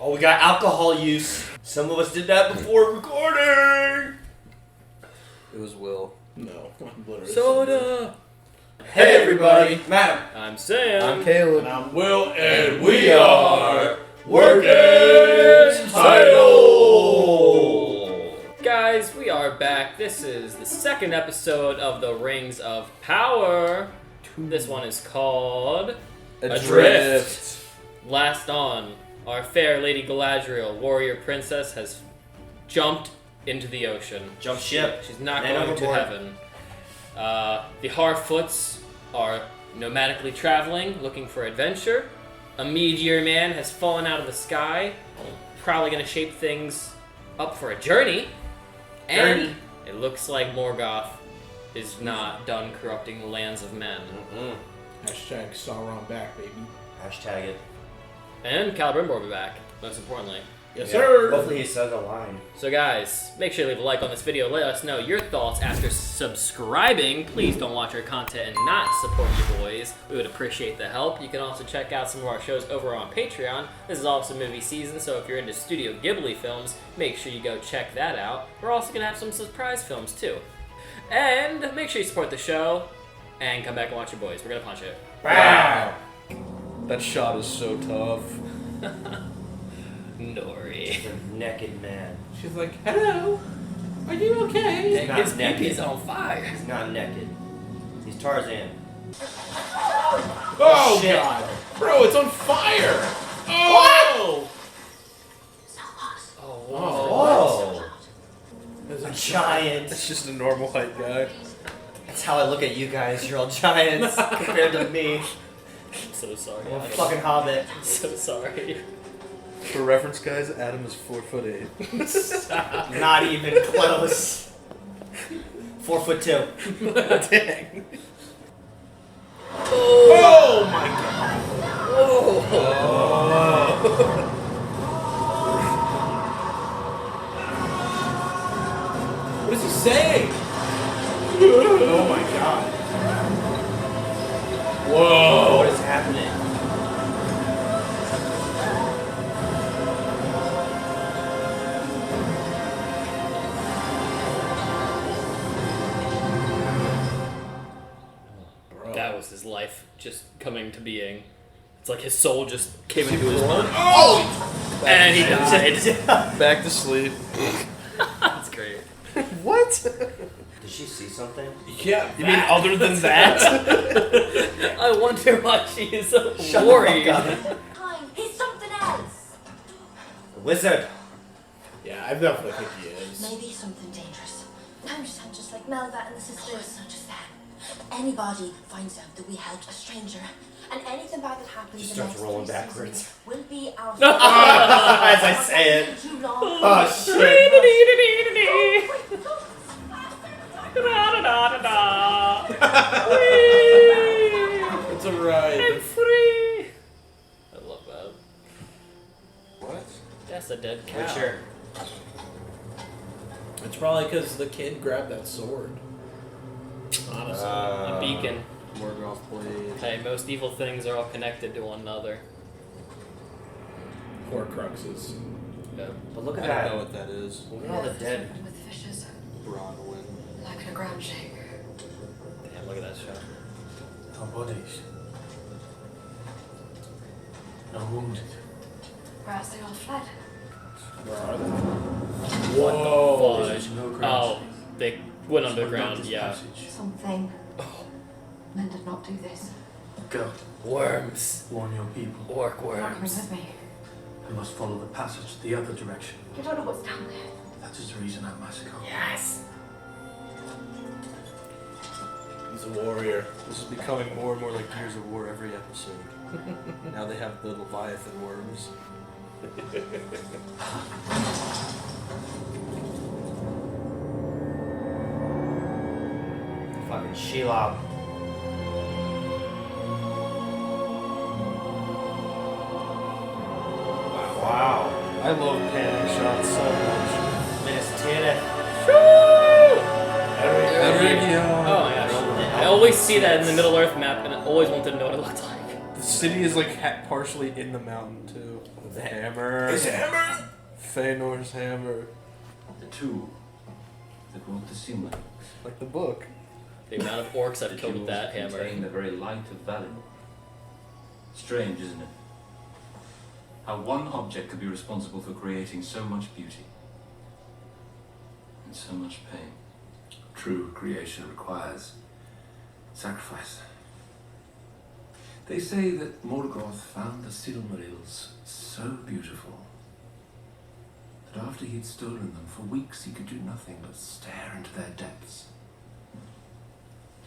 Oh, we got alcohol use. Some of us did that before recording. It was Will. No. Soda! Hey everybody, Madam. I'm Sam. I'm Caleb. And I'm Will, And we are Working Title. Guys, we are back. This is the second episode of the Rings of Power. This one is called Adrift. Last on, our fair Lady Galadriel, warrior princess, has jumped into the ocean. Jump ship. She's not Man going to overboard. heaven. The Harfoots are nomadically traveling, looking for adventure. A meteor man has fallen out of the sky, probably going to shape things up for a journey. And it looks like Morgoth is not done corrupting the lands of men. Hashtag Sauron back, baby. Hashtag it. And Celebrimbor will be back, most importantly. Yes, sir. Hopefully he says a line. So guys, make sure to leave a like on this video. Let us know your thoughts after subscribing. Please don't watch our content and not support your boys. We would appreciate the help. You can also check out some of our shows over on Patreon. This is also movie season, so if you're into Studio Ghibli films, make sure you go check that out. We're also going to have some surprise films too. And make sure you support the show and come back and watch your boys. We're going to punch it. Wow. That shot is so tough. Nori. He's a naked man. She's like, hello. Are you okay? He's not His naked. pee-pee's on fire. He's not naked. He's Tarzan. Oh, shit. God. Bro, it's on fire. Oh! Oh. There's A a giant. It's just a normal height guy. That's how I look at you guys. You're all giants compared to me. I'm so sorry. I'm a Adam. fucking hobbit. I'm so sorry. For reference, guys, Adam is 4'8". Not even close. 4'2". Dang. Oh, my God. What is he saying? Oh, my God. Whoa. What is happening? That was his life just coming to being. It's like his soul just came into his body. Oh! And he died. Back to sleep. That's great. What? Did she see something? Yeah. You mean other than that? I wonder why she is so Shut worried. the fuck up. Fine, he's something else. The wizard. Yeah, I definitely think he is. Maybe something dangerous. I understand, just like Melva and the sisters. It's not just that. Anybody finds out that we helped a stranger, and anything bad that happens Just in the starts next rolling 3 backwards. seasons will be our As I say it. Too long. Oh shit. It's a ride. I'm free. I love that. What? That's a dead cow. Witcher. It's probably because the kid grabbed that sword. Honestly. A beacon. Morgoth blade. Hey, most evil things are all connected to one another. Horcruxes. Yeah. But look I at don't that. know what that is. Look at all the dead. With fishes, Bronwyn. like a ground shake. Damn, look at that shot. No bodies. No wounded. Perhaps they all fled. Where are they? What Whoa. the There's fudge? no ground. Oh, they went Someone underground, blocked this yeah. passage. Something. Men did not do this. Go. Worms. Warn your people. Orc You're not coming worms. with me. You must follow the passage the other direction. You don't know what's down there. That is the reason I massacre. Yes. He's a warrior. This is becoming more and more like Gears of War every episode. Now they have the Leviathan worms. Fucking Shelob. Wow. I love panning shots so much. Miss Tirith. Every Oh my gosh. I always see that in the Middle Earth map, and I always wanted to know what it looked like. The city is like partially in the mountain too. The hammer. His hammer! Feanor's hammer. The tool that wrote the Simla. Like the book. The amount of orcs I've killed with that hammer. Contain the very light of Valinor. Strange, isn't it? How one object could be responsible for creating so much beauty and so much pain. True creation requires sacrifice. They say that Morgoth found the Silmarils so beautiful that after he'd stolen them for weeks he could do nothing but stare into their depths.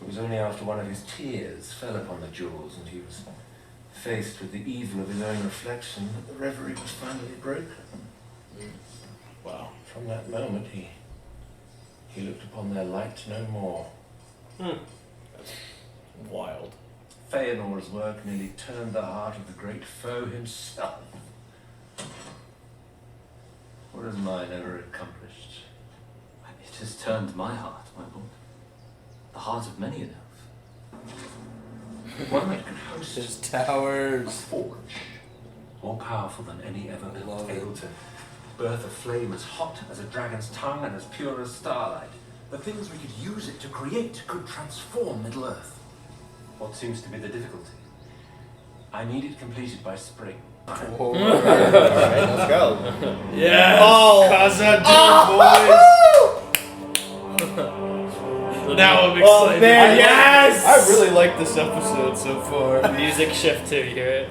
It was only after one of his tears fell upon the jewels and he was faced with the evil of his own reflection that the reverie was finally broken. Wow. From that moment he looked upon their light no more. Wild. Feanor's work nearly turned the heart of the great foe himself. What has mine ever accomplished? It has turned my heart, my lord. The heart of many an elf. One that could host His towers. forge, more powerful than any ever built, Love it. able to birth a flame as hot as a dragon's tongue and as pure as starlight. The things we could use it to create could transform Middle-earth. What seems to be the difficulty? I need it completed by spring. Whoa. Alright, let's go. Yeah. Oh. boys. Now I'm excited. Oh man, yes! I really like this episode so far. Music shift too, you hear it?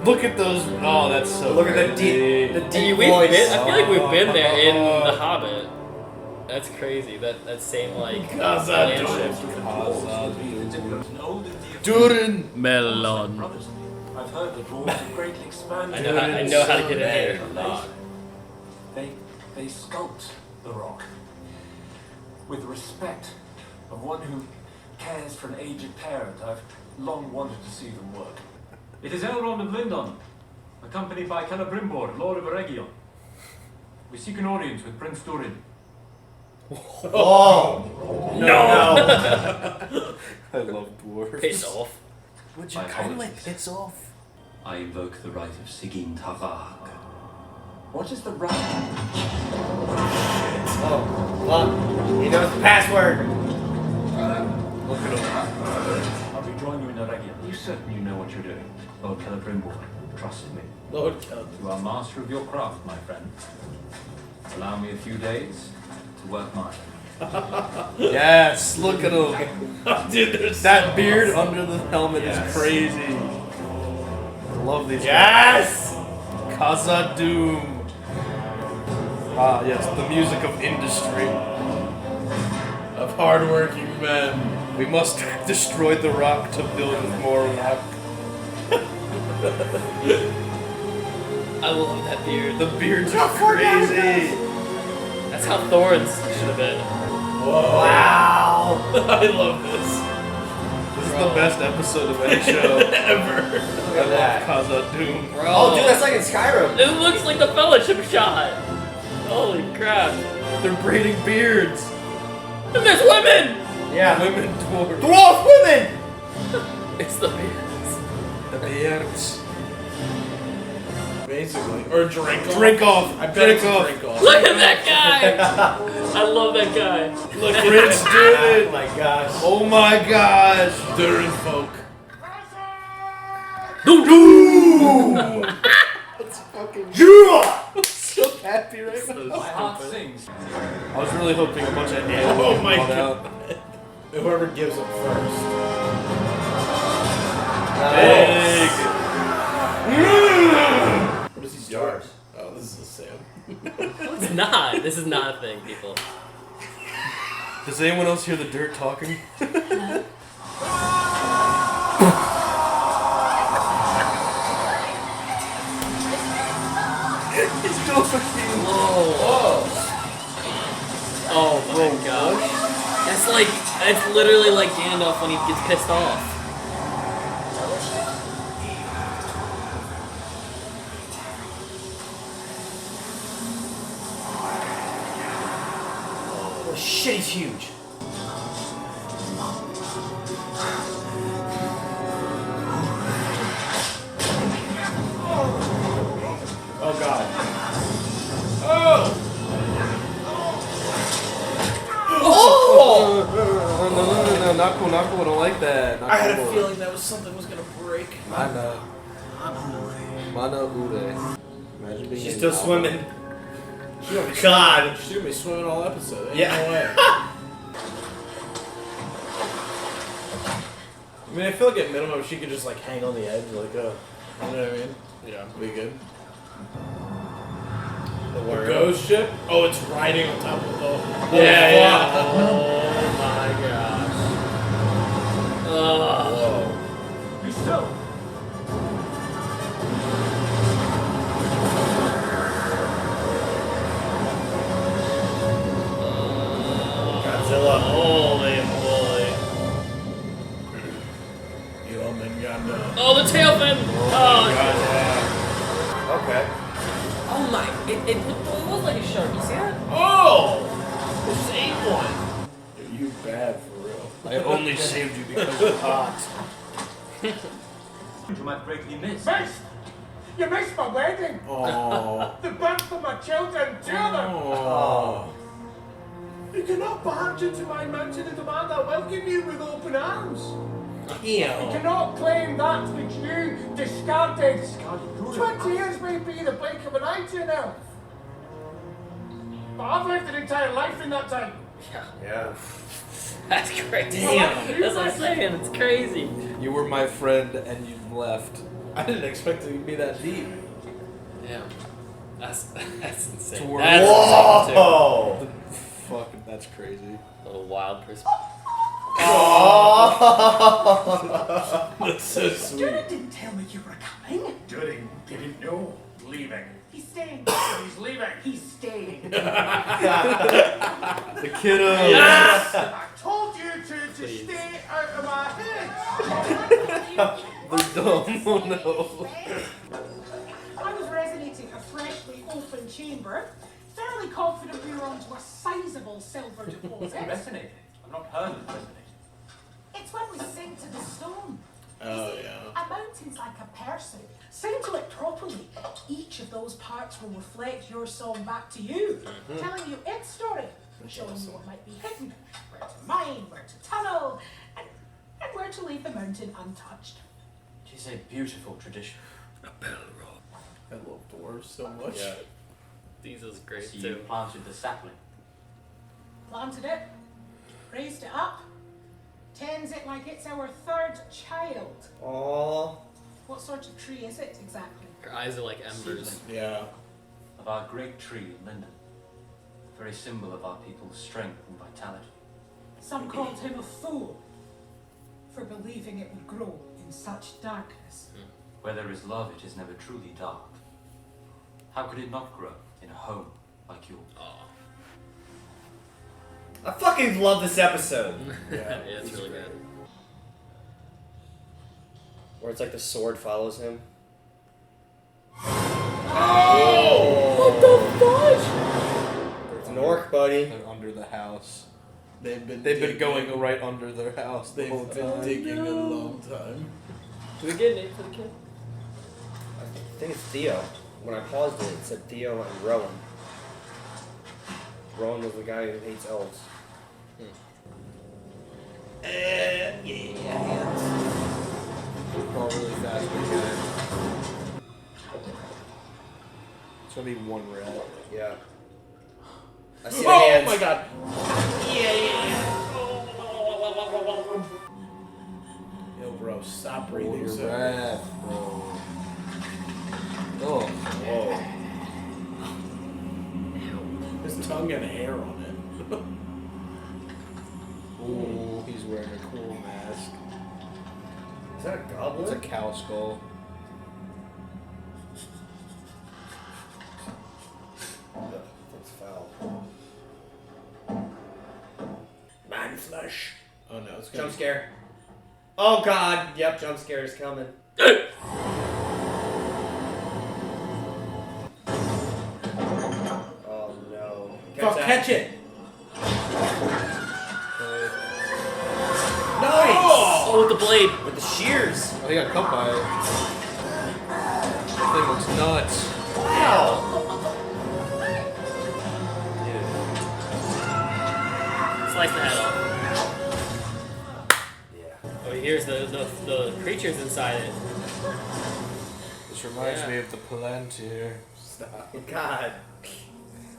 Look at those. Oh, that's so Look at the crazy. deep We've voice. been, I feel like we've been there in The Hobbit. That's crazy. That same like Khazad-dûm. land shift. Durin. Melon. Brothers, I've heard the dwarves have greatly expanded. I know how to get in here. They sculpt the rock with respect of one who cares for an aged parent. I've long wanted to see them work. It is Elrond of Lindon, accompanied by Celebrimbor, Lord of Eregion. We seek an audience with Prince Durin. Oh! No! I love dwarves. Piss off. Would My apologies. piss off? I invoke the right of Sigyn Tarag. What is the right? Oh, fuck. He knows the password. Look at him. I'll rejoin you in Eregion. You certain you know what you're doing? Lord Celebrimbor, trust me. Lord, You are master of your craft, my friend. Allow me a few days to work mine. Yes, look at him. dude, there's That beard under the helmet Yes. is crazy. I love these Yes! guys. Khazad-dûm. Ah, yes, the music of industry. of hardworking men. We must destroy the rock to build more rock. I love that beard. The beards are crazy. That's how Thorns should have been. Whoa. Wow! I love this. This is the best episode of any show. Ever. Look at that. Khazad-dûm. Bro. Oh, dude, that's like in Skyrim. It looks like the Fellowship shot. Holy crap. They're braiding beards. And there's women! Yeah. Women dwarves. Dwarf women! It's the beards. The beards. Basically. Or drink off. Drink off. I bet Drink it's a off. drink off. Look at that guy! I love that guy. Look at Prince Oh Durin. my gosh. Oh my gosh. Durin folk. That's fucking Yeah! so happy right now. My heart sings. I was really hoping a bunch of animals Oh my would come God. out. Whoever gives it first. Big. What is he jars? Oh, this is a Sam. It's not. This is not a thing, people. Does anyone else hear the dirt talking? He's still fucking. Whoa. Oh my gosh. That's literally like Gandalf when he gets pissed off. Oh shit, he's huge. not cool, not cool. I don't like that. Not I had a cool. feeling that was something was gonna break. Mana Ure. Imagine being She's in still lava. swimming. She's God. gonna be swimming all episode. Ain't Yeah. no way. I mean, I feel like at minimum she could just like hang on the edge, like, you know what I mean? Yeah, be good. The The ghost ship? Oh, it's riding on top of the. Yeah, yeah. Oh my gosh. Whoa. Be still. Godzilla. Holy moly. Oh, the tail fin! Oh, Okay. oh my. It was like a shark. You see that? Oh! Just ate one. Dude, you bad for real. I only saved you because you're hot. You might greatly miss. You missed my wedding! Oh. The birth of my children, two of them! Oh. You cannot barge into my mountain and demand I welcome you with open arms! You Damn. cannot claim that which you discarded! 20 years may be the blink of an eye to an elf! But I've lived an entire life in that time! Yeah. That's crazy. Damn. That's what I'm saying. It's crazy. You were my friend and you've left. I didn't expect it to be that deep. Yeah. That's insane. To work. That's insane too. Whoa. Fucking, that's crazy. A little wild perspective. That's so sweet. Durin didn't tell me you were coming! Durin didn't know. Leaving. He's staying! He's leaving. He's staying! The kiddo. Yes! I told you to stay out of my head! The dumb. Oh no. I was resonating a freshly open chamber, fairly confident we were onto a sizable silver deposit. Resonating. I've not heard of resonating. It's when we sing to the stone. Oh, yeah. A mountain's like a person. Sing to it properly. Each of those parts will reflect your song back to you, telling you its story, showing you what might be hidden, where to mine, where to tunnel, and where to leave the mountain untouched. It is a beautiful tradition. I love dwarves so much. Yeah. These is great So you too. planted the sapling. Planted it, raised it up, tends it like it's our third child. Aww. What sort of tree is it exactly? Her eyes are like embers. Yeah. Of our great tree, linden. The very symbol of our people's strength and vitality. Some called him a fool for believing it would grow in such darkness. Where there is love, it is never truly dark. How could it not grow in a home like yours? Oh. I fucking love this episode. Yeah, Yeah, it's really good. Where it's like the sword follows him. What the fudge? It's an orc, buddy. They're under the house. They've been going right under their house the whole They've been time. digging a long time. Do we get a name for the kid? I think it's Theo. When I paused it, it said Theo and Rowan. Rowan was the guy who hates elves. Crawl really fast, big guy. It's gonna be one rat. Yeah. I see the Oh hands. my god! Yo, bro, stop Hold breathing your so. breath, bro. Oh. Whoa. His tongue and hair on it. Ooh, he's wearing a cool mask. Is that a goblin? It's a cow skull. Ugh, that's foul. Man flesh. Oh no, it's gonna Jump scare. Oh god. Yep, jump scare is coming. Oh no. Fuck, that. catch it! Nice! Oh, with the blade. With the shears. Oh, he got cut by it. That thing looks nuts. Wow. Slice the head off. the creatures inside it. This reminds Yeah. me of the Palantir. Stop. God.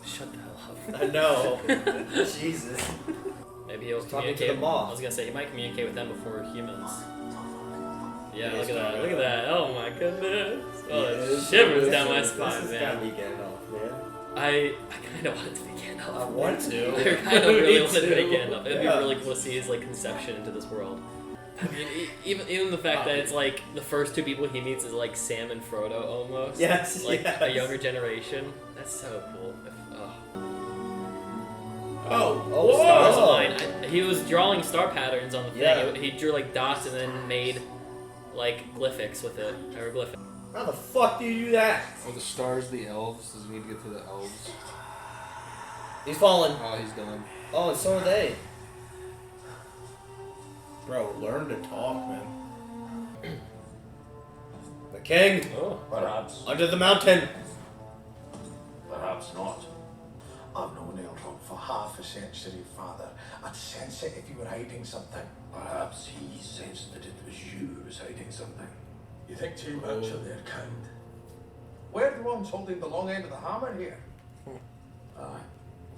Shut the hell up. I know. Jesus. Maybe he'll talking to communicate. the moth. I was gonna say he might communicate with them before humans. Yeah, He look is at that. kinda- Look at that. Oh my goodness. Oh, Yeah, it this- shivers this down my is- spine, This has man. got me Gandalf, man. I kind of want it to be Gandalf. I want to. I kind of really Me want it to be too. Gandalf. It'd Yeah. be really cool to see his like conception into this world. I mean, even the fact that it's like the first two people he meets is like Sam and Frodo almost. Yes, Like a yes. younger generation. That's so cool. Oh, Oh, Stars whoa. line. He was drawing star patterns on the thing. Yeah. He drew like dots and then made like glyphics with it. Hieroglyphics. How the fuck do you do that? Are the stars the elves? Does he need to get to the elves? He's falling. Oh, he's done. Oh, and so are they. bro, learn to talk, man. The king, Oh. Perhaps. under the mountain. Perhaps not. I've known Eldron for half a century, Father. I'd sense it if you were hiding something. Perhaps he sensed that it was you who was hiding something. You think too much of their kind. We're the ones holding the long end of the hammer here. Aye.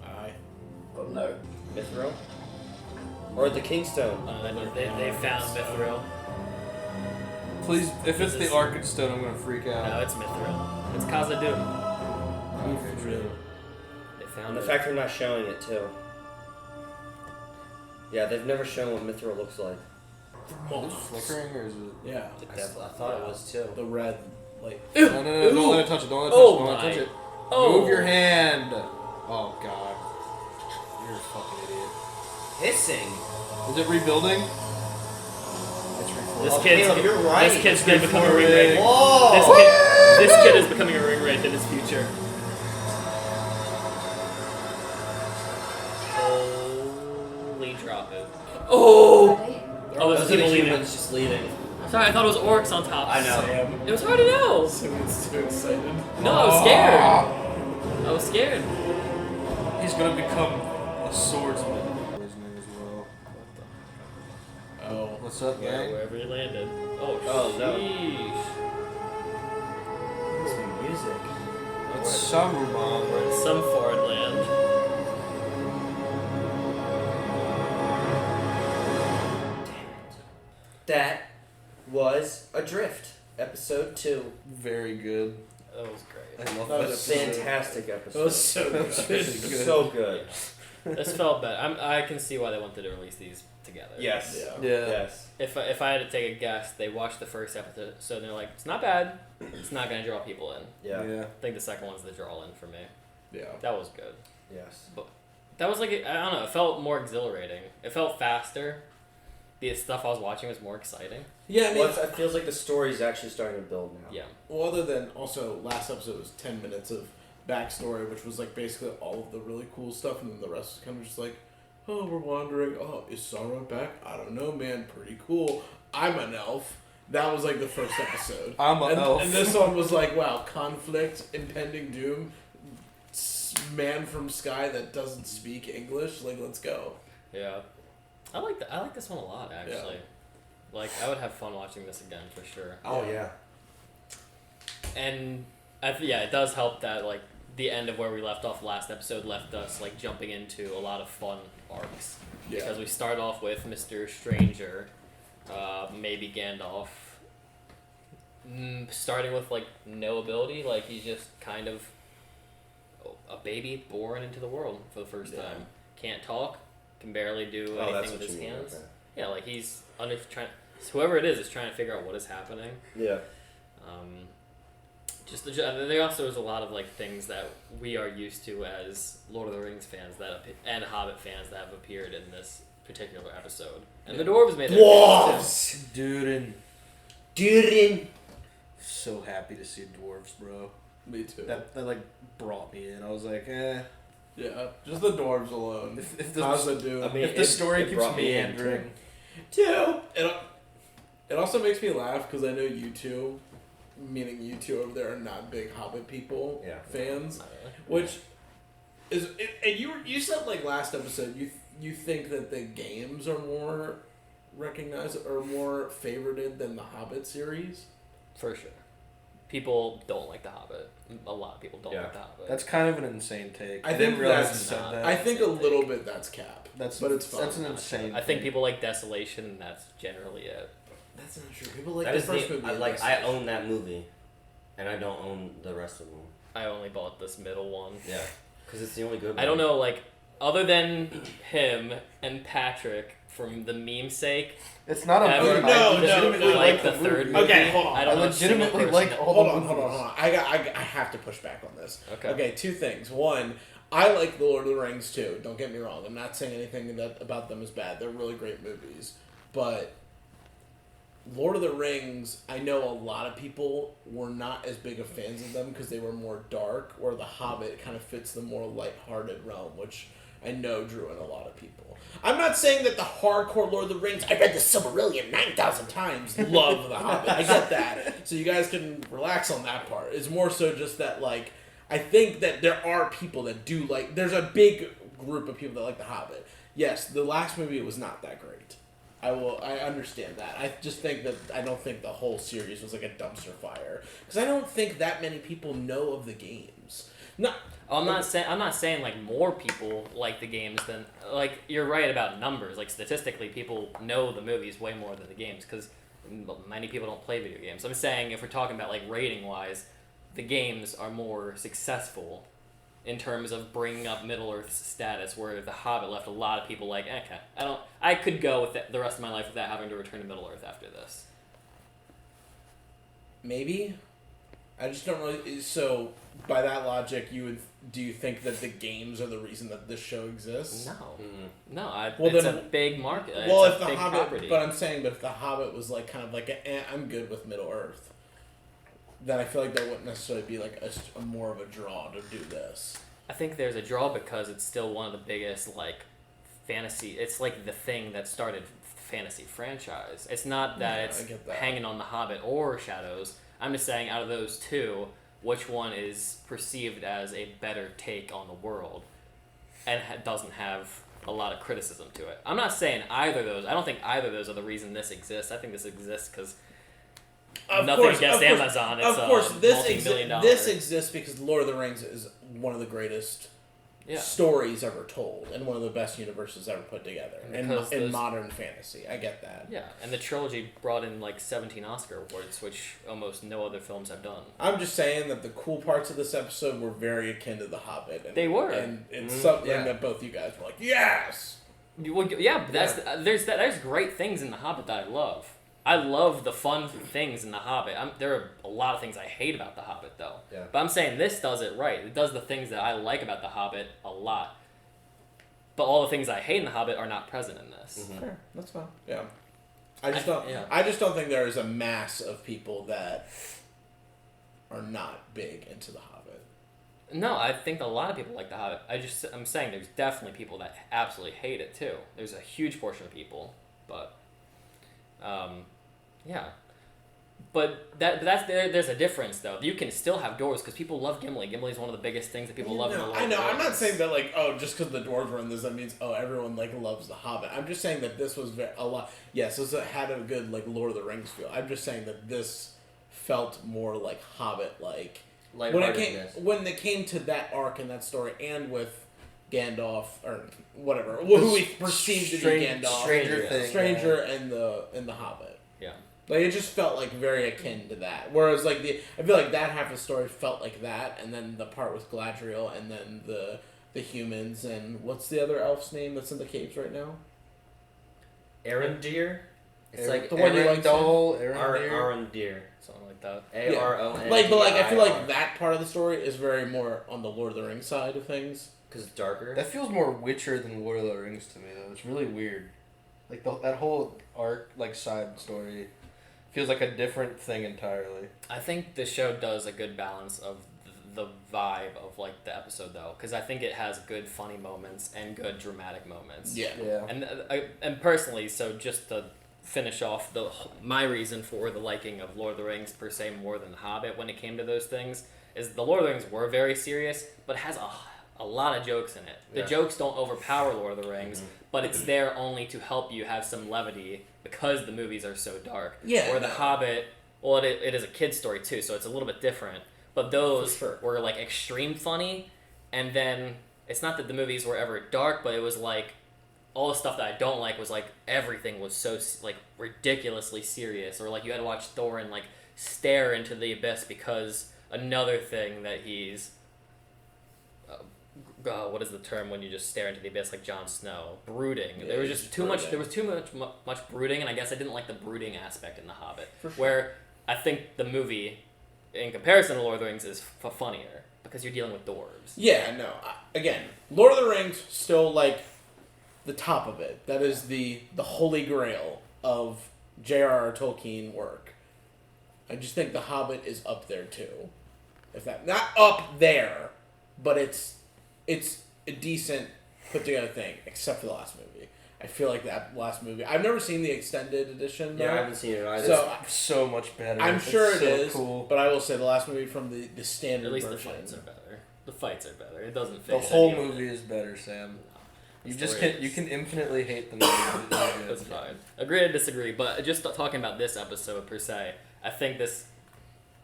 Aye. But no. Mithril? Or the Kingstone? They found Mithril. Please, if it's This the is- Arkenstone, I'm gonna freak No, out. it's Mithril. It's Khazad-dûm. Okay, true. They found And the it. fact they're not showing it, too. Yeah, they've never shown what Mithril looks like. Is it flickering or is it? Yeah. I thought it was, too. The red, like. No, don't let it touch it. Don't let it touch it. Oh Don't let it touch my. it. Oh. Move your hand. Oh god. You're a fucking idiot. Hissing? Is it rebuilding? It's This Oh, kid's Caleb, you're right. This kid's gonna become a ring reforming. wraith. Whoa! This kid is becoming a ring wraith in his future. Holy drop it. Oh! Oh, Those there's are the people leaving. humans just leaving. Sorry, I thought it was orcs on top. I know. Sam. It was hard to know. Someone's too excited. No, I was scared. I was scared. He's gonna become a swordsman. Swordsman as well. Oh. What's up, Yeah, gang? wherever he landed. Oh, Oh, no. sheesh. Some music. It's Saruman. We're in some foreign land. That was Adrift, episode 2. Very good. That was great. I love That that was episode. Fantastic episode. That was so good. So good. This felt bad. I can see why they wanted to release these together. Yes. Yeah. Yeah. Yes. If I had to take a guess, they watched the first episode, so they're like, it's not bad. It's not gonna draw people in. Yeah. I think the second one's the draw in for me. Yeah. That was good. Yes. That was like I don't know. It felt more exhilarating. It felt faster. The stuff I was watching was more exciting. Yeah, I mean, Well, it feels like the story's actually starting to build now. Yeah. well, other than also last episode was 10 minutes of backstory, which was like basically all of the really cool stuff, and then the rest was kind of just like, oh, we're wandering. Oh, is Sauron back? I don't know, man. Pretty cool. I'm an elf. That was like the first episode. I'm an elf. And this one was like, wow, conflict, impending doom, man from sky that doesn't speak English. Like, let's go. Yeah. I like this one a lot actually. Like I would have fun watching this again for sure. Oh, yeah. And it does help that like the end of where we left off last episode left us like jumping into a lot of fun arcs. Yeah. Because we start off with Mr. Stranger, maybe Gandalf, starting with like no ability, like he's just kind of a baby born into the world for the first time. Can't talk, can barely do anything with his hands. Okay. Yeah, like he's whoever it is trying to figure out what is happening. Yeah. There also is a lot of like things that we are used to as Lord of the Rings fans and Hobbit fans that have appeared in this particular episode. And the dwarves made their appearance Dwarves! Dude, so happy to see dwarves, bro. Me too. That like brought me in. I was like, eh. Yeah, just the dwarves alone. If the, Khazad-dûm. I mean, if the story it keeps brought me in, meandering. Two. It also makes me laugh because I know you two, meaning you two over there, are not big Hobbit people fans, which is and you said like last episode you think that the games are more recognized or more favorited than the Hobbit series. For sure. People don't like The Hobbit. A lot of people don't like The Hobbit. That's kind of an insane take. I didn't think realize that's you said that. I think a little bit that's cap. That's but it's fun. That's an insane. I think people like Desolation, and that's generally it. That's not true. People like That the is first the, movie. I own that movie, and I don't own the rest of them. I only bought this middle one. Yeah, because it's the only good one. I don't know, like, other than him and Patrick, from the meme sake, it's not a ever, movie. No, I legitimately no, like no. the third movie. Okay, hold on. I don't I know a single legitimately person like that- all Hold the on, hold on, movies. hold on. I have to push back on this. Okay. Two things. One, I like The Lord of the Rings too. Don't get me wrong. I'm not saying anything about them is bad. They're really great movies. But Lord of the Rings, I know a lot of people were not as big of fans of them because they were more dark, where The Hobbit kind of fits the more lighthearted realm, which I know drew in a lot of people. I'm not saying that the hardcore Lord of the Rings, I read the Silmarillion 9,000 times, love The Hobbit. I get that. So you guys can relax on that part. It's more so just that, like, I think that there are people that do like, there's a big group of people that like The Hobbit. Yes, the last movie was not that great. I understand that. I just think that I don't think the whole series was like a dumpster fire because I don't think that many people know of the games. No, I'm not saying like more people like the games than, like, you're right about numbers. Like, statistically, people know the movies way more than the games because many people don't play video games. I'm saying if we're talking about like rating wise, the games are more successful in terms of bringing up Middle-earth's status, where The Hobbit left a lot of people like, okay, I could go with the rest of my life without having to return to Middle-earth after this. maybe. I just don't really. So by that logic, do you think that the games are the reason that this show exists? No, Well, it's then- a big market. Well, it's if a the big Hobbit, property. but I'm saying, but if the Hobbit was like kind of like I'm good with Middle Earth, then I feel like that wouldn't necessarily be like a more of a draw to do this. I think there's a draw because it's still one of the biggest, like, fantasy. It's like the thing that started fantasy franchise. It's not that Yeah, it's I get that. hanging on The Hobbit or Shadows. I'm just saying, out of those two, which one is perceived as a better take on the world and doesn't have a lot of criticism to it. I'm not saying either of those. I don't think either of those are the reason this exists. I think this exists because nothing against Amazon. It's of course, a multi-million-dollar. this exists because Lord of the Rings is one of the greatest stories ever told and one of the best universes ever put together in modern fantasy. I get that. Yeah, and the trilogy brought in like 17 Oscar awards, which almost no other films have done. I'm just saying that the cool parts of this episode were very akin to The Hobbit. And, They were. And it's something that both you guys were like, yes! Well, yeah, but there's great things in The Hobbit that I love. I love the fun things in The Hobbit. There are a lot of things I hate about The Hobbit, though. Yeah. But I'm saying this does it right. It does the things that I like about The Hobbit a lot. But all the things I hate in The Hobbit are not present in this. Mm-hmm. Fair. That's fine. Yeah. I just don't think there is a mass of people that are not big into The Hobbit. No, I think a lot of people like The Hobbit. I'm saying there's definitely people that absolutely hate it, too. There's a huge portion of people, but... yeah. But there's a difference, though. You can still have dwarves because people love Gimli. Gimli is one of the biggest things that people love in the world. I know. I'm not saying that like, oh, just because the dwarves were in this, that means everyone like loves The Hobbit. I'm just saying that this was a lot. Yes, this had a good like Lord of the Rings feel. I'm just saying that this felt more like Hobbit like when it came to that arc and that story, and with Gandalf or whatever who we perceived to be Gandalf, Stranger, and the Hobbit. Yeah. Like, it just felt, like, very akin to that. Whereas, like, I feel like that half of the story felt like that, and then the part with Galadriel, and then the humans, and what's the other elf's name that's in the caves right now? Arondir? It's like the one you like Arondir. Something like that. A-R-O-N. Like, but, like, I feel like that part of the story is very more on the Lord of the Rings side of things. Because it's darker? That feels more Witcher than Lord of the Rings to me, though. It's really weird. Like, that whole arc, like, side story... feels like a different thing entirely. I think the show does a good balance of the vibe of like the episode, though, because I think it has good funny moments and good dramatic moments. Yeah. And personally, so just to finish off my reason for the liking of Lord of the Rings per se more than The Hobbit when it came to those things is the Lord of the Rings were very serious, but has a a lot of jokes in it. The Yeah. jokes don't overpower Lord of the Rings, but it's there only to help you have some levity because the movies are so dark. Yeah, Or The no. Hobbit, well, it is a kid's story too, so it's a little bit different. But those For sure. were like extreme funny, and then it's not that the movies were ever dark, but it was like all the stuff that I don't like was like everything was so like ridiculously serious, or like you had to watch Thorin like stare into the abyss because another thing that he's what is the term when you just stare into the abyss like Jon Snow? Brooding. Yeah, there was he's just too much. brooding. There was too much brooding, and I guess I didn't like the brooding aspect in The Hobbit, For sure. where I think the movie, in comparison to Lord of the Rings, is funnier because you're dealing with dwarves. Yeah, no. Again, Lord of the Rings still like the top of it. That is the holy grail of J.R.R. Tolkien work. I just think The Hobbit is up there too. If that not up there, but it's a decent put together thing, except for the last movie. I feel like that last movie. I've never seen the extended edition. Though, Yeah, I haven't seen it either. So It's so much better. I'm It's sure it so is. cool. But I will say the last movie from the standard At least version. the fights are better. The fights are better. It doesn't The face whole any of movie it. is better, Sam. You The just story can you is- can infinitely hate the movie. But it's really That's good. fine. Agree to disagree, but just talking about this episode per se, I think this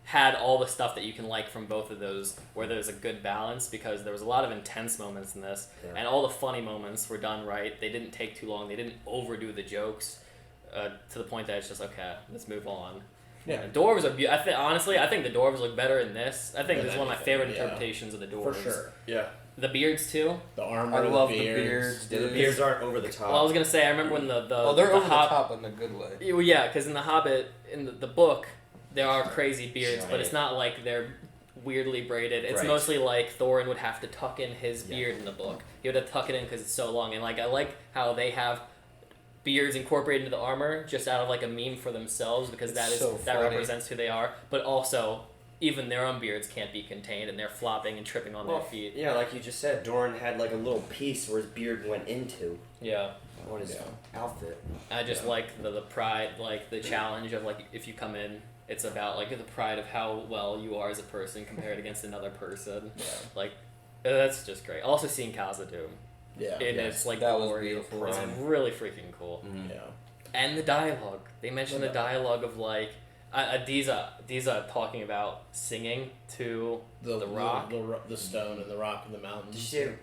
had all the stuff that you can like from both of those, where there's a good balance, because there was a lot of intense moments in this, and all the funny moments were done right. They didn't take too long. They didn't overdo the jokes to the point that it's just, okay, let's move on. Yeah. And dwarves are honestly, I think the dwarves look better in this. I think Than this is one of my anything, favorite yeah. interpretations of the dwarves. For sure. Yeah. The beards too. The armor, I love the the beards. beards. Yeah, the dude. beards aren't over the top. Well, I was gonna say, I remember when the Oh, they're the over the Hob- top in a good way. Yeah, because in The Hobbit, in the book, there are crazy beards, but it's Giant. not like they're weirdly braided. It's Right. mostly like Thorin would have to tuck in his Yeah. beard in the book. He would have to tuck it in because it's so long. And like I like how they have beards incorporated into the armor just out of like a meme for themselves, because It's that is so that funny. represents who they are. But also, even their own beards can't be contained, and they're flopping and tripping on their feet. Yeah, like you just said, Doran had like a little piece where his beard went into Yeah. on his outfit. I just like the pride, like the challenge of like if you come in, it's about like the pride of how well you are as a person compared against another person. Yeah. Like that's just great. Also seeing Khazad-dûm Yeah. in Yes. its like That was glory, beautiful. it's really freaking cool. Yeah. And the dialogue. They mentioned the dialogue of like Adiza talking about singing to the rock. the stone and the rock and the mountains. Did you say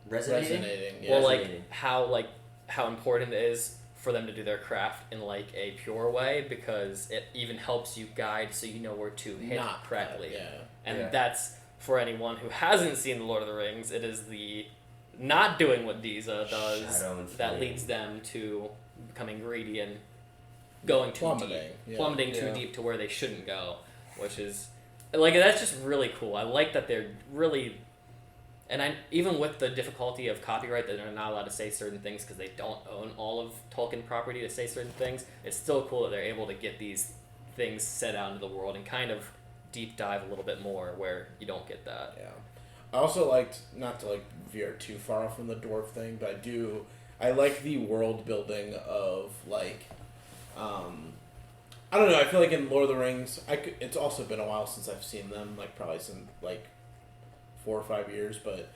resonating? Resonating. Yeah. Well, Resonating. like how important it is for them to do their craft in like a pure way, because it even helps you guide so you know where to hit Not correctly. Yeah. And Yeah. that's for anyone who hasn't seen The Lord of the Rings. It is the not doing what Diza does Shadow and that flame. leads them to becoming greedy and going too Plummeting, deep, yeah. plummeting too Yeah. deep to where they shouldn't go, which is like that's just really cool. I like that they're really. And even with the difficulty of copyright, that they're not allowed to say certain things because they don't own all of Tolkien property to say certain things, it's still cool that they're able to get these things set out into the world and kind of deep dive a little bit more where you don't get that. Yeah. I also liked, not to like veer too far off from the dwarf thing, but I like the world building of like, I don't know, I feel like in Lord of the Rings, it's also been a while since I've seen them, like probably some like 4 or 5 years, but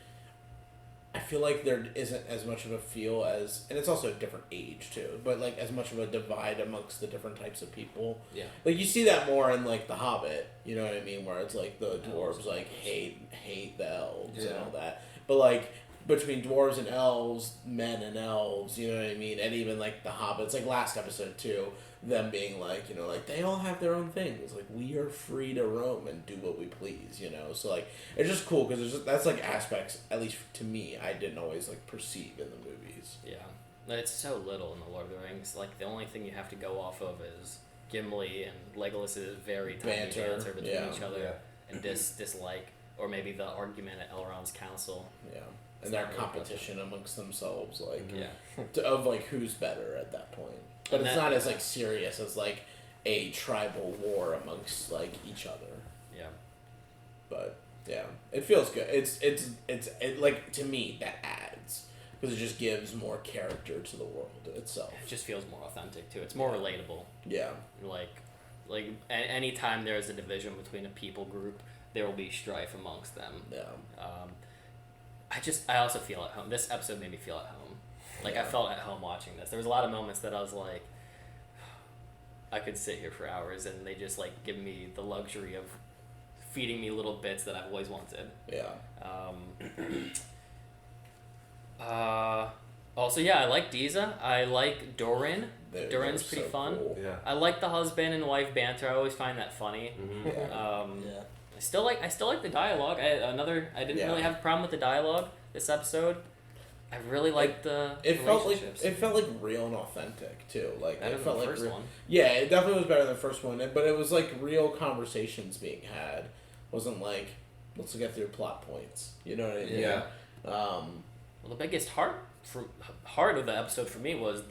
I feel like there isn't as much of a feel as, and it's also a different age too, but like as much of a divide amongst the different types of people. Yeah. Like you see that more in like The Hobbit, you know what I mean, where it's like the dwarves like hate the elves and Yeah. all that. But like between dwarves and elves, men and elves, you know what I mean, and even like the hobbits, like last episode too, them being like, you know, like they all have their own things. Like we are free to roam and do what we please, you know. So like it's just cool because that's like aspects, at least to me, I didn't always like perceive in the movies. Yeah. It's so little in The Lord of the Rings. Like, the only thing you have to go off of is Gimli and Legolas' very tiny banter between yeah. each other Yeah. and dislike, or maybe the argument at Elrond's council. Yeah. It's And their not really competition amongst themselves, like Yeah. of like who's better at that point. But And it's that- not as like serious as like a tribal war amongst like each other. Yeah. But yeah, it feels good. It's like to me that adds because it just gives more character to the world itself. It just feels more authentic, too. It's more relatable. Yeah. Like anytime there's a division between a people group, there will be strife amongst them. Yeah. I also feel at home. This episode made me feel at home. Like, I felt at home watching this. There was a lot of moments that I was like, I could sit here for hours, and they just, like, give me the luxury of feeding me little bits that I've always wanted. Yeah. Also, yeah, I like Diza. I like Doran. Doran's pretty so fun. cool. Yeah. I like the husband and wife banter. I always find that funny. Yeah. I still like the dialogue. I didn't really have a problem with the dialogue this episode. I really liked the relationships. It felt like real and authentic too. Like Better it than felt the like first real. one. Yeah, it definitely was better than the first one. But it was like real conversations being had. It wasn't like let's get through plot points. You know what I mean? Yeah. Well, the biggest heart of the episode for me was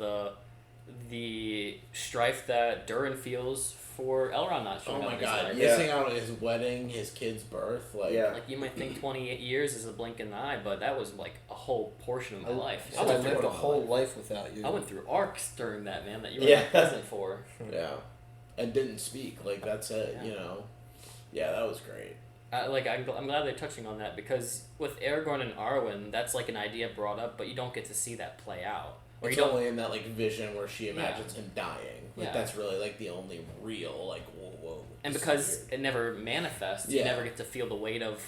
the strife that Durin feels for Elrond not showing Oh up my in his god, life. missing out on his wedding, his kid's birth, like Like, you might think 28 years is a blink in the eye, but that was like a whole portion of my life. I lived a whole life without you. I went through arcs during that, man, that you were Yeah. not present for. yeah, and didn't speak. Like that's it, Yeah. you know. Yeah, that was great. I'm glad they're touching on that, because with Aragorn and Arwen, that's like an idea brought up, but you don't get to see that play out. Or It's you don't. only in that like vision where she imagines him dying. Like Yeah. that's really like the only real like whoa. And this is because weird. it never manifests, you Yeah. never get to feel the weight of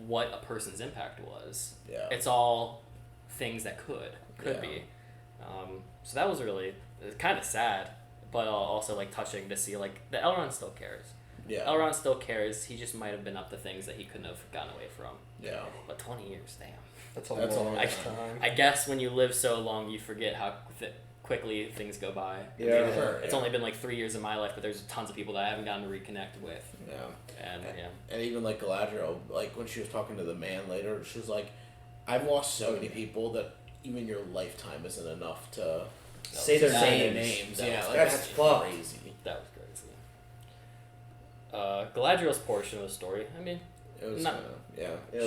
what a person's impact was. Yeah. It's all things that could Yeah. be. So that was really kind of sad, but also like touching to see like the Elrond still cares. Yeah. Elrond still cares. He just might have been up to things that he couldn't have gotten away from. Yeah. But 20 years, damn. That's a That's a long long time. I guess when you live so long, you forget how quickly things go by. Yeah. It's Sure, It's yeah. only been like 3 years of my life, but there's tons of people that I haven't gotten to reconnect with. Yeah. And yeah. And even like Galadriel, like when she was talking to the man later, she was like, "I've lost so many people that even your lifetime isn't enough to Say their say names. Yeah, like That's that's fucked. crazy. That was crazy. Galadriel's portion of the story, I mean, It was Not- yeah. It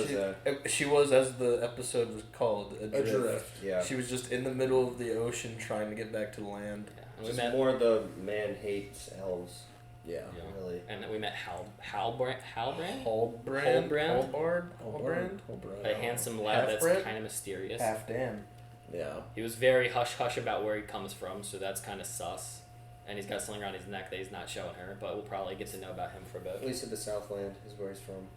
was She was, as the episode was called, Adrift. Adrift. yeah. She was just in the middle of the ocean trying to get back to land. yeah. And we Just met, more the man hates elves. Yeah. yeah. Really. And then we met Halbrand, Halbrand? Halbrand? Halbrand? a handsome lad that's Half-bred? kind of mysterious. Half damn. Yeah. He was very hush-hush about where he comes from, so that's kind of sus. And he's got something around his neck that he's not showing her, but we'll probably get to know about him for a bit. At least at the Southland is where he's from.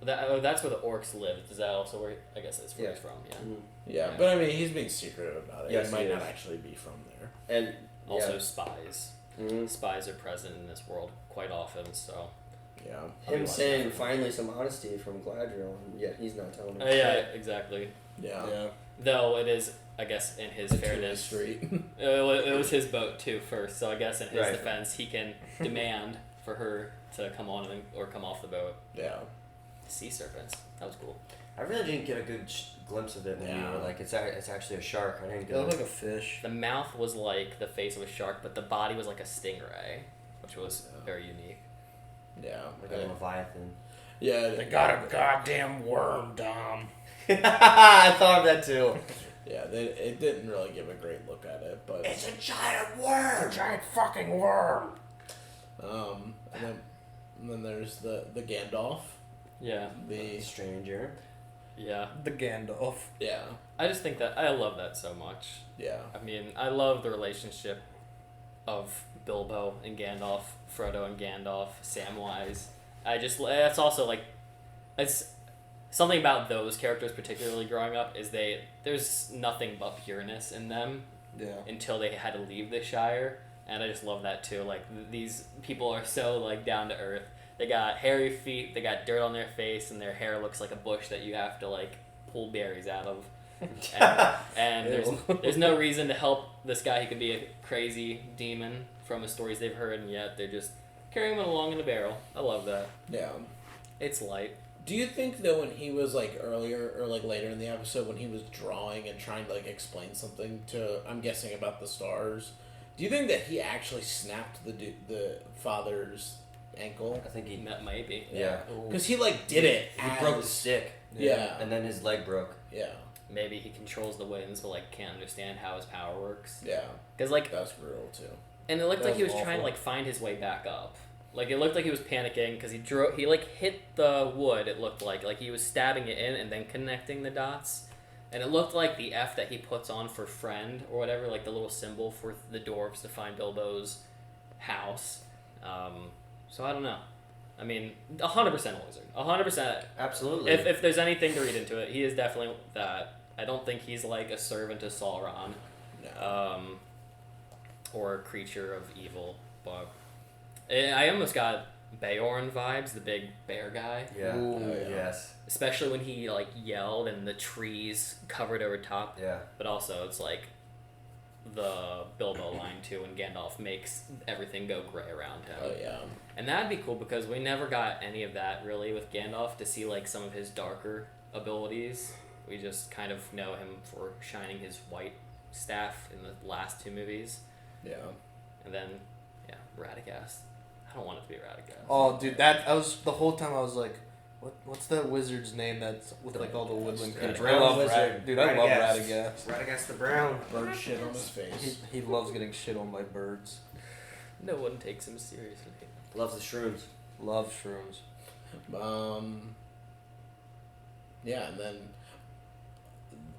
That's where the orcs live. Is that also where? I guess that's where Yeah. he's from. Yeah. Yeah, Yeah. but I mean, he's being secretive about it. Yes, he might he not is. actually be from there. And Also, spies. Mhm. Spies are present in this world quite often. So. Yeah. him saying finally some honesty from Galadriel, and yet he's not telling him. Yeah, exactly. Yeah. Yeah. Though it is, I guess, in his fairness, Street. it was his boat too first. So I guess in his Right. defense, he can demand for her to come on or come off the boat. Yeah. Sea serpents. That was cool. I really didn't get a good glimpse of it when you Yeah. were like, it's actually a shark. I didn't It get. looked like a fish. The mouth was like the face of a shark, but the body was like a stingray, which was very unique. Yeah. like a leviathan. Yeah. They got a goddamn worm, Dom. I thought of that too. Yeah. It didn't really give a great look at it, but It's a giant worm. Giant fucking worm. and then there's the Gandalf. Yeah. The Stranger. Yeah. The Gandalf. yeah. I just think that I love that so much. Yeah. I mean, I love the relationship of Bilbo and Gandalf, Frodo and Gandalf, Samwise. It's also like, it's something about those characters particularly growing up is there's nothing but pureness in them Yeah. until they had to leave the Shire, and I just love that too. Like, these people are so like down to earth. They got hairy feet, they got dirt on their face, and their hair looks like a bush that you have to like pull berries out of. And there's no reason to help this guy. He could be a crazy demon from the stories they've heard, and yet they're just carrying him along in a barrel. I love that. Yeah. It's light. Do you think though when he was like earlier or like later in the episode when he was drawing and trying to like explain something to I'm guessing about the stars, do you think that he actually snapped the father's ankle? I think he. That might be. Yeah. Because he like did it. He broke the stick. Yeah. And then his leg broke. Yeah. Maybe he controls the winds, but like can't understand how his power works. Yeah. Because like, That's brutal too. and it looked like he was That's trying to awful. like find his way back up. Like it looked like he was panicking because he like hit the wood. It looked like he was stabbing it in and then connecting the dots, and it looked like the F that he puts on for friend or whatever, like the little symbol for the dwarves to find Bilbo's house. So I don't know. I mean, 100% wizard. 100%. Absolutely. If there's anything to read into it, he is definitely that. I don't think he's like a servant to Sauron, or a creature of evil. But I almost got Beorn vibes, the big bear guy. Yeah. Ooh, yeah. Yes. Especially when he like yelled and the trees covered over top. Yeah. But also it's like the Bilbo line too, when Gandalf makes everything go gray around him. Oh yeah. And that'd be cool because we never got any of that really with Gandalf to see like some of his darker abilities. We just kind of know him for shining his white staff in the last 2 movies. Yeah. And then, yeah, Radagast. I don't want it to be Radagast. Oh, dude, I was the whole time I was like, what's that wizard's name that's with like all the woodland Radagast. creatures? I love Wizard. Dude, I love Radagast. Radagast. Radagast the Brown. Bird shit on his face. He loves getting shit on by birds. No one takes him seriously. Loves the shrooms. Loves shrooms. Yeah, and then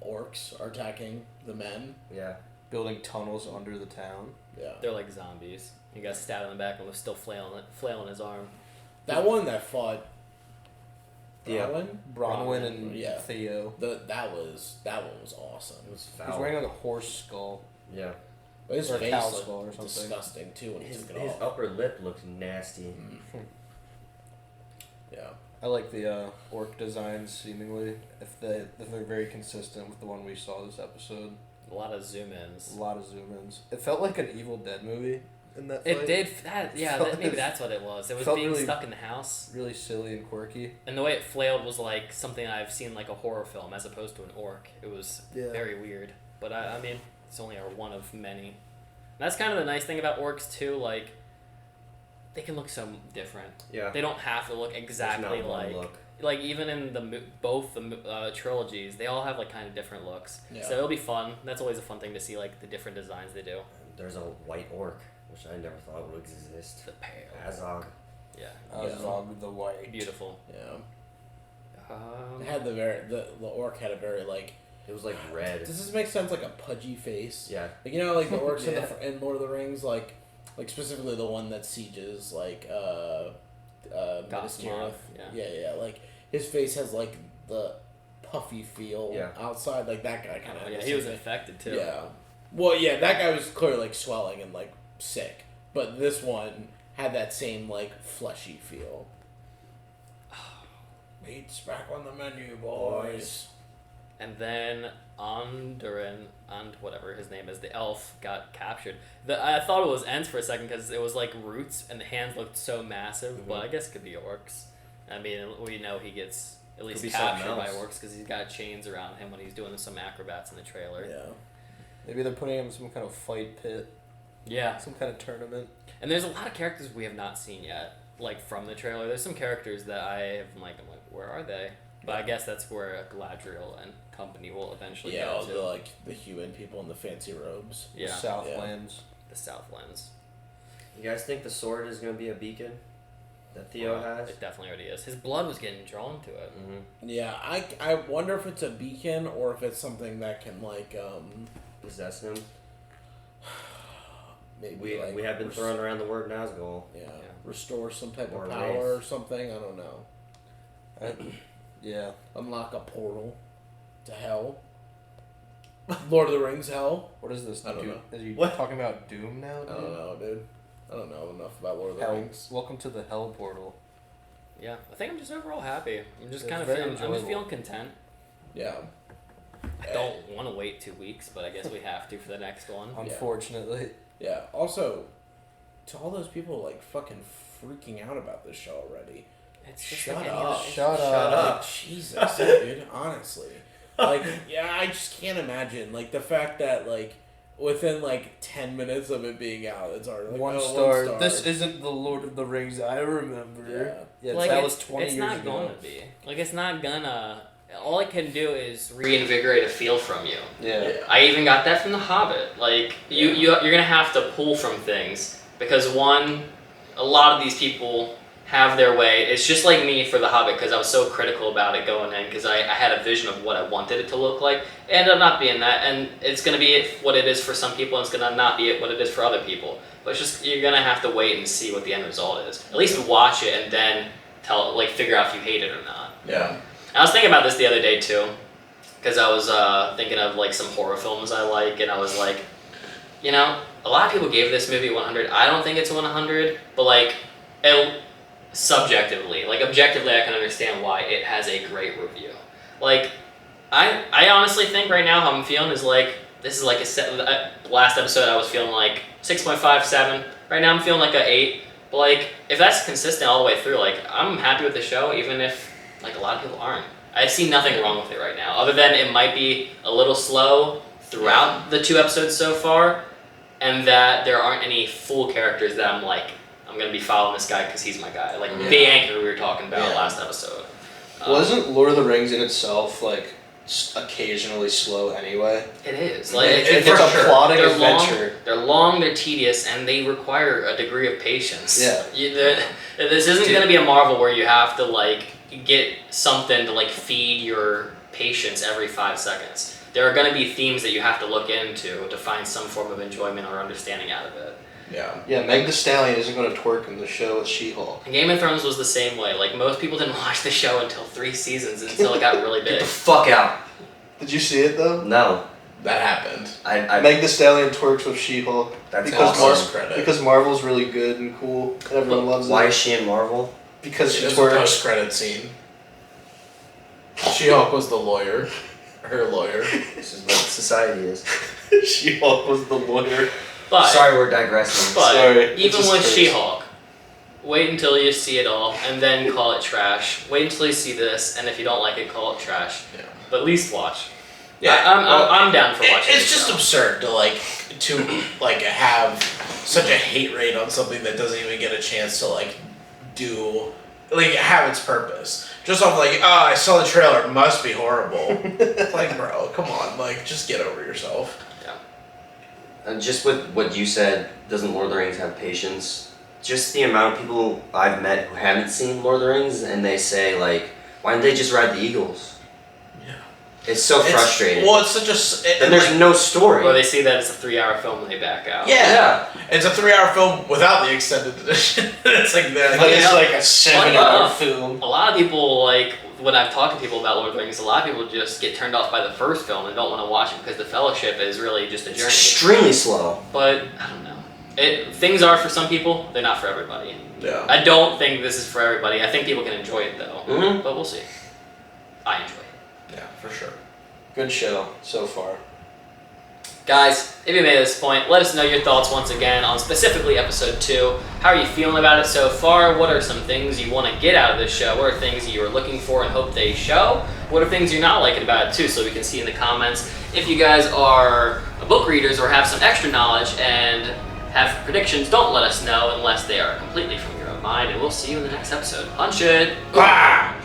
orcs are attacking the men. Yeah. Building tunnels under the town. Yeah. They're like zombies. He got stabbed in the back and was still flailing his arm. That one that fought Yeah. Bronwyn and yeah. Theo. That one was awesome. It was He's foul. wearing like a horse skull. Yeah. But his or a face cow looked skull or something. disgusting too when he His took it off. upper lip looked nasty. Yeah. I like the orc designs seemingly. If they're very consistent with the one we saw this episode. A lot of zoom-ins. A lot of zoom-ins. It felt like an Evil Dead movie in that It fight. did. Maybe that's what it was. It was felt being really- stuck in the house. Really silly and quirky. And the way it flailed was like something I've seen like a horror film as opposed to an orc. It was very weird. But I mean, it's only one of many. That's kind of the nice thing about orcs too. Like, they can look so different. Yeah. They don't have to look exactly There's not one like. look. Like even in both the trilogies, they all have like kind of different looks. Yeah. So it'll be fun. That's always a fun thing to see, like the different designs they do. There's a white orc, which I never thought would exist. The pale. Azog. Yeah. Zog the White. Beautiful. Yeah. It had the orc had a very like. It was like red. Does this make sense? Like a pudgy face. Yeah. Like, you know, like the orcs in Lord of the Rings, like specifically the one that sieges like Minas Tirith. Yeah. Like his face has like the puffy feel outside. Like that guy kind of. Yeah, he was infected too. Yeah. Well, yeah, that guy was clearly like swelling and like sick, but this one had that same like fleshy feel. Meat's back on the menu, boys. And then Onderin, and whatever his name is, the elf, got captured. I thought it was Ents for a second because it was like roots and the hands looked so massive, but I guess it could be orcs. I mean, we know he gets at least captured by orcs because he's got chains around him when he's doing some acrobats in the trailer. Yeah. Maybe they're putting him in some kind of fight pit. Yeah. Some kind of tournament. And there's a lot of characters we have not seen yet, like from the trailer. There's some characters that I'm like, where are they? But I guess that's where Galadriel and company will eventually go to. The human people in the fancy robes. Yeah. The Southlands. The Southlands. You guys think the sword is going to be a beacon that Theo has? It definitely already is. His blood was getting drawn to it. Mm-hmm. Yeah, I wonder if it's a beacon or if it's something that can like possess him. Maybe we have been throwing around the word Nazgul. Yeah. Restore some type Or of power or something. I don't know. Yeah. Unlock a portal to hell. Lord of the Rings hell. What is this? I don't know. Are you What? talking about Doom now? I don't know, dude. I don't know enough about Lord of the Hell. Rings. Welcome to the Hell Portal. Yeah, I think I'm just overall happy. I'm just It's kind of very feeling, I'm just enjoyable. feeling content. Yeah. I don't want to wait 2 weeks, but I guess we have to for the next one. Unfortunately. Yeah. Also, to all those people like fucking freaking out about this show already. It's just Shut like any up. other- Shut up. Like, Jesus, dude. Honestly, like, yeah, I just can't imagine like the fact that like within like 10 minutes of it being out, it's already like, One oh, star. 1 star. This isn't the Lord of the Rings I remember. Yeah, Like, that it's, was 20 it's years not ago. going to be. Like, it's not gonna. All it can do is reinvigorate a feel from you. Yeah. I even got that from The Hobbit. Like, you're gonna have to pull from things because one, a lot of these people have their way. It's just like me for The Hobbit, because I was so critical about it going in, because I had a vision of what I wanted it to look like. It ended up not being that, and it's going to be what it is for some people, and it's going to not be what it is for other people. But it's just, you're going to have to wait and see what the end result is. At least watch it and then figure out if you hate it or not. Yeah. I was thinking about this the other day too, because I was thinking of like some horror films I like, and I was like, you know, a lot of people gave this movie 100. I don't think it's 100, but like, subjectively, like objectively, I can understand why it has a great review. Like, I honestly think right now how I'm feeling is like, this is like last episode I was feeling like 6.5, 7. Right now I'm feeling like a 8. But like, if that's consistent all the way through, like, I'm happy with the show, even if like a lot of people aren't. I see nothing wrong with it right now, other than it might be a little slow throughout the 2 episodes so far, and that there aren't any full characters that I'm like, I'm gonna be following this guy because he's my guy. Like the anchor we were talking about last episode. Wasn't Lord of the Rings in itself like occasionally slow anyway? It is. Like it's a plotting adventure. They're long, they're tedious, and they require a degree of patience. Yeah. This isn't gonna be a Marvel where you have to like get something to like feed your patience every 5 seconds. There are gonna be themes that you have to look into to find some form of enjoyment or understanding out of it. Yeah, Meg Thee Stallion isn't going to twerk in the show with She-Hulk. Game of Thrones was the same way. Like, most people didn't watch the show until 3 seasons, until it got really big. Get the fuck out. Did you see it, though? No. That happened. Meg Thee Stallion twerks with She-Hulk. That's awesome. Because Marvel's really good and cool, and everyone loves it. Why is she in Marvel? Because she There's twerks. a post-credit scene. She-Hulk was the lawyer. Her lawyer. This is what society is. She-Hulk was the lawyer. But, sorry, we're digressing. But sorry, even with She-Hulk, wait until you see it all, and then call it trash. Wait until you see this, and if you don't like it, call it trash. Yeah. But at least watch. Yeah, I'm down for watching. It's just absurd to have such a hate rate on something that doesn't even get a chance to have its purpose. Just off I saw the trailer, it must be horrible. Like, bro, come on, just get over yourself. And just with what you said, doesn't Lord of the Rings have patience? Just the amount of people I've met who haven't seen Lord of the Rings, and they say, why didn't they just ride the Eagles? Yeah. It's so frustrating. Well, it's such a... And there's no story. Or they see that it's a 3-hour film and they back out. Yeah. It's a 3-hour film without the extended edition. It's like that. But it's like a 7-hour film. A lot of people, when I've talked to people about Lord of the Rings, a lot of people just get turned off by the first film and don't want to watch it because the Fellowship is really just a journey. It's extremely slow. But, I don't know. Things are for some people, they're not for everybody. Yeah. I don't think this is for everybody. I think people can enjoy it, though. Mm-hmm. But we'll see. I enjoy it. Yeah, for sure. Good show so far. Guys, if you made it to this point, let us know your thoughts once again on specifically episode 2. How are you feeling about it so far? What are some things you want to get out of this show? What are things you are looking for and hope they show? What are things you're not liking about it too, so we can see in the comments. If you guys are book readers or have some extra knowledge and have predictions, don't let us know unless they are completely from your own mind, and we'll see you in the next episode. Punch it! Ah!